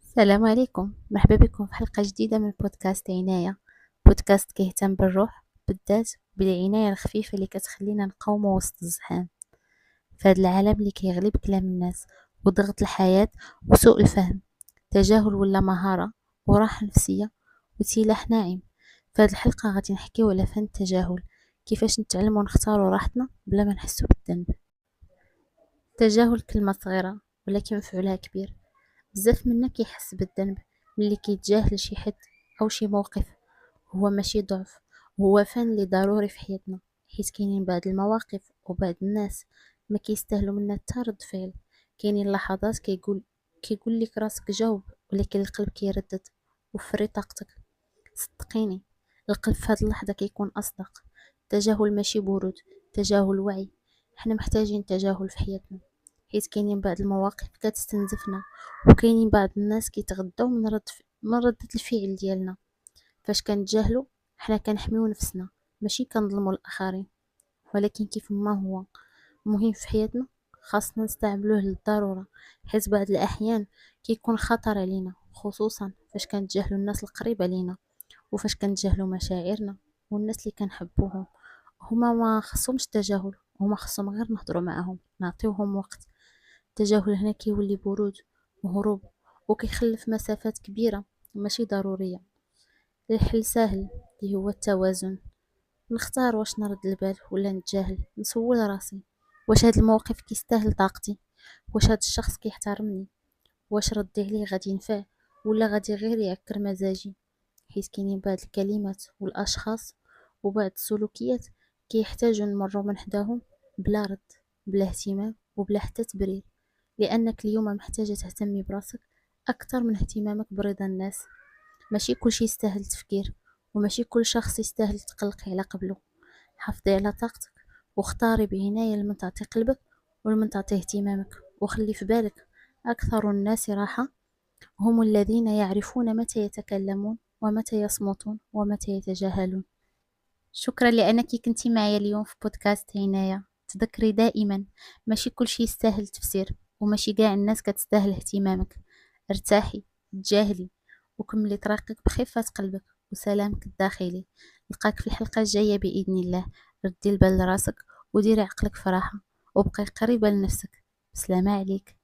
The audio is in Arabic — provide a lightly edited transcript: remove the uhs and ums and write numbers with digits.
السلام عليكم، مرحبا بكم في حلقة جديدة من بودكاست عناية. بودكاست كيهتم بالروح بالذات بالعناية الخفيفة اللي كتخلينا نقاومو وسط الزحام في هذا العالم اللي كيغلب كلام الناس وضغط الحياة وسوء الفهم. تجاهل ولا مهارة وراحة نفسية وسلاح ناعم. في هذه الحلقة غادي نحكيو على فن التجاهل، كيفاش نتعلمو نختارو راحتنا بلا ما نحسو بالذنب. التجاهل كلمة صغيرة ولكن مفعولها كبير. بزاف منا كيحس بالذنب ملي كيتجاهل شي حد او شي موقف. هو ماشي ضعف، هو فن اللي ضروري في حياتنا، حيت كاينين بعض المواقف وبعض الناس ما كيستاهلوا منا حتى رد فعل. كاينين لحظات كيقول لك راسك جاوب، ولكن القلب كيردد وفري طاقتك. صدقيني، القلب في هاد اللحظة كيكون أصدق. التجاهل ماشي برود، تجاهل وعي. حنا محتاجين تجاهل في حياتنا، حيت كاينين بعض المواقف كتستنزفنا، وكاينين بعض الناس كيتغداو من ردة الفعل ديالنا. فاش كنتجاهلو حنا كنحميو نفسنا، ماشي كنظلمو الآخرين. ولكن كيف ما هو مهم في حياتنا، خاصنا نستعملوه للضرورة، حيت بعض الأحيان كيكون خطر علينا، خصوصا فاش كنتجاهلو الناس القريبة لينا، وفاش كنتجاهلو مشاعرنا والناس اللي كنحبوهم. هما ما خصهمش تجاهل، هما خصهم غير نهضروا معاهم، نعطيوهم وقت. التجاهل هنا كيولي برود وهروب، وكيخلف مسافات كبيرة ماشي ضرورية. الحل سهل، اللي هو التوازن. نختار واش نرد البال ولا نتجاهل. نسول راسي، واش هاد الموقف كيستاهل طاقتي؟ واش هاد الشخص كيحترمني؟ واش ردي عليه غادي ينفع ولا غادي غير يعكر مزاجي؟ حيت كاينين بعض الكلمات والاشخاص وبعض السلوكيات كيحتاجوا نمروا من حداهم بلا رد، بلا اهتمام وبلا حتى تبرير. لانك اليوم محتاجه تهتمي براسك اكثر من اهتمامك برضا الناس. ماشي كلشي يستاهل تفكير، وماشي كل شخص يستاهل تقلقي على قبله. حافظي على طاقتك، واختاري بعناية لمن تعطي قلبك ولمن تعطي اهتمامك. وخلي في بالك، أكثر الناس راحة هم الذين يعرفون متى يتكلمون ومتى يصمتون ومتى يتجاهلون. شكرا لأنك كنتي معي اليوم في بودكاست عناية. تذكري دائما، ماشي كل شي يستاهل تفسير، وماشي قاع الناس كتستاهل اهتمامك. ارتاحي، تجاهلي، وكملي طريقك بخفة قلبك وسلامك الداخلي. نلقاك في الحلقة الجاية بإذن الله. ردي البال لراسك وديري عقلك في راحة، وبقي قريبة لنفسك. بسلامة عليك.